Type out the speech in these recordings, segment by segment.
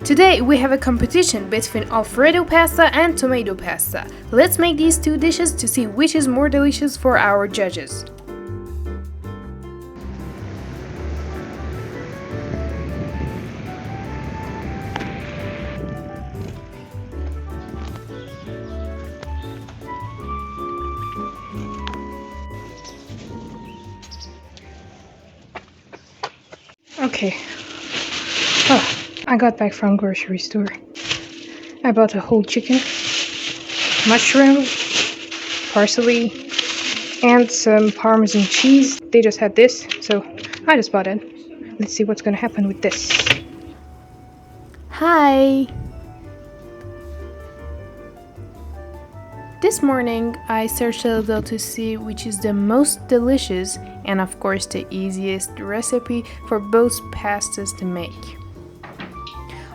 Today we have a competition between Alfredo pasta and tomato pasta. Let's make these two dishes to see which is more delicious for our judges. Okay. Oh, I got back from grocery store. I bought a whole chicken, mushroom, parsley, and some Parmesan cheese. They just had this, so I just bought it. Let's see what's gonna happen with this. Hi! This morning I searched a little to see which is the most delicious and of course the easiest recipe for both pastas to make.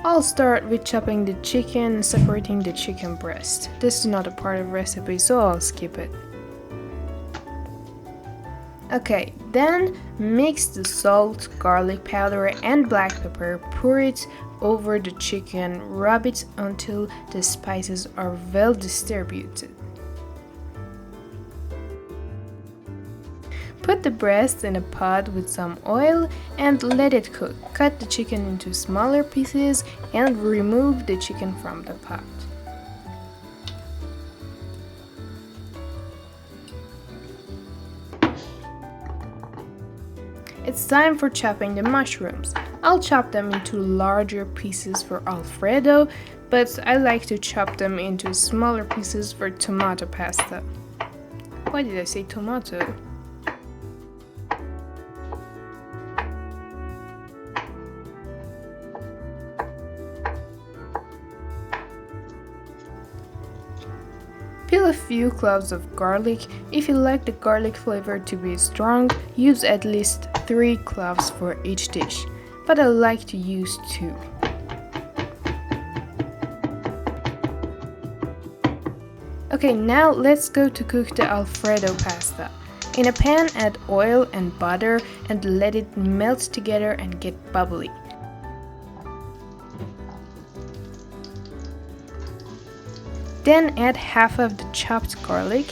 I'll start with chopping the chicken and separating the chicken breast. This is not a part of the recipe, so I'll skip it. Okay, then mix the salt, garlic powder and black pepper, pour it over the chicken, rub it until the spices are well distributed. Put the breast in a pot with some oil and let it cook. Cut the chicken into smaller pieces and remove the chicken from the pot. It's time for chopping the mushrooms. I'll chop them into larger pieces for Alfredo, but I like to chop them into smaller pieces for tomato pasta. Why did I say tomato? Peel a few cloves of garlic. If you like the garlic flavor to be strong, use at least 3 cloves for each dish, but I like to use 2. Okay, now let's go to cook the Alfredo pasta. In a pan, add oil and butter and let it melt together and get bubbly. Then add half of the chopped garlic.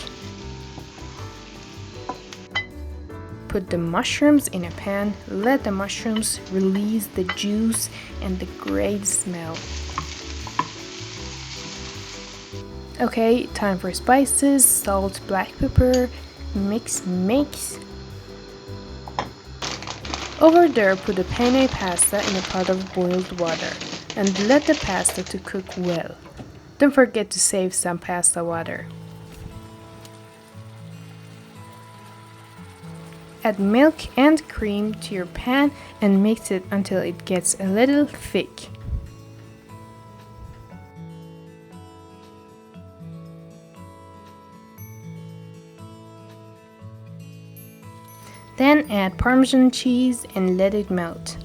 Put the mushrooms in a pan. Let the mushrooms release the juice and the great smell. Okay, time for spices, salt, black pepper, mix. Over there, put the penne pasta in a pot of boiled water and let the pasta to cook well. Don't forget to save some pasta water. Add milk and cream to your pan and mix it until it gets a little thick. Then add Parmesan cheese and let it melt.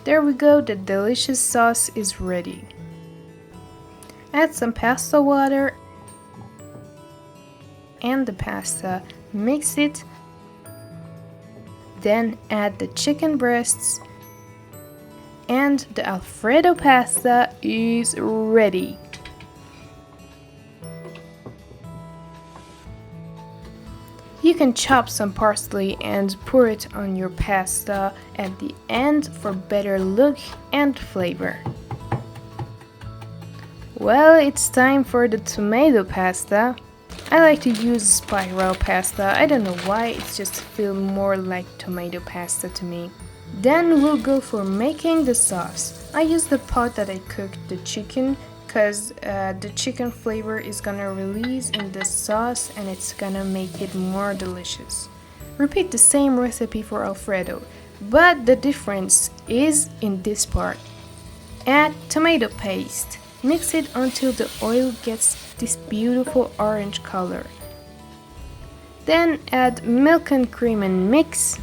There we go, the delicious sauce is ready. Add some pasta water and the pasta, mix it, then add the chicken breasts and the Alfredo pasta is ready. You can chop some parsley and pour it on your pasta at the end for better look and flavor. Well, it's time for the tomato pasta. I like to use spiral pasta. I don't know why, it just feels more like tomato pasta to me. Then we'll go for making the sauce. I use the pot that I cooked the chicken because the chicken flavor is gonna release in the sauce and it's gonna make it more delicious. Repeat the same recipe for Alfredo, but the difference is in this part. Add tomato paste. Mix it until the oil gets this beautiful orange color. Then add milk and cream and mix.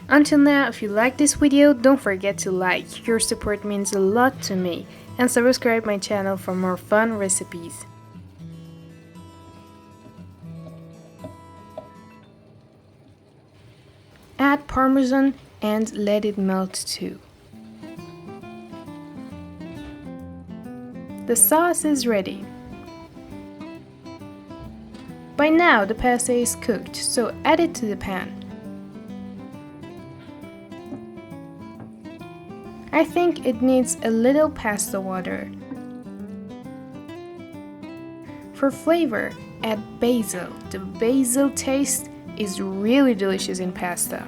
Until now, if you like this video, don't forget to like. Your support means a lot to me. And subscribe my channel for more fun recipes. add parmesan and let it melt too. The sauce is ready. By now the pasta is cooked, so add it to the pan. I think it needs a little pasta water. For flavor, add basil. The basil taste is really delicious in pasta.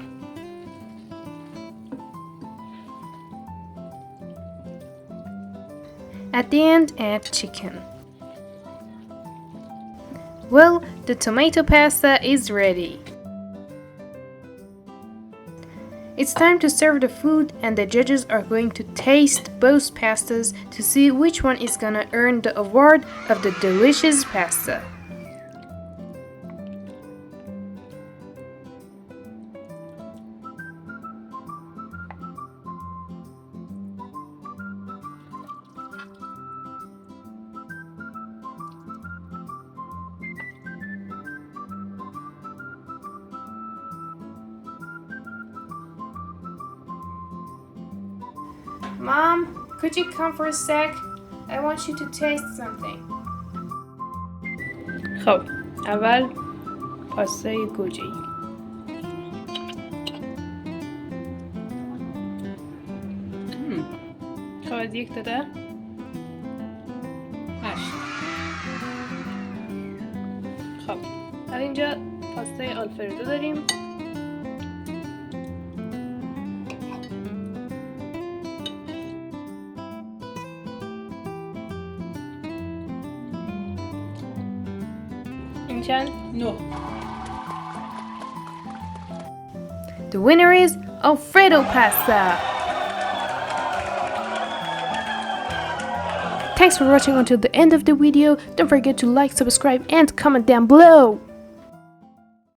At the end, add chicken. Well, the tomato pasta is ready. It's time to serve the food, and the judges are going to taste both pastas to see which one is gonna earn the award of the delicious pasta. Mom, could you come for a sec? I want you to taste something. خب اول پاستای گوجه‌ای. خب از 1 تا 10 8. خب حالا اینجا پاستای آلفردو داریم. No. The winner is Alfredo pasta. Thanks for watching until the end of the video. Don't forget to like, subscribe and comment down below.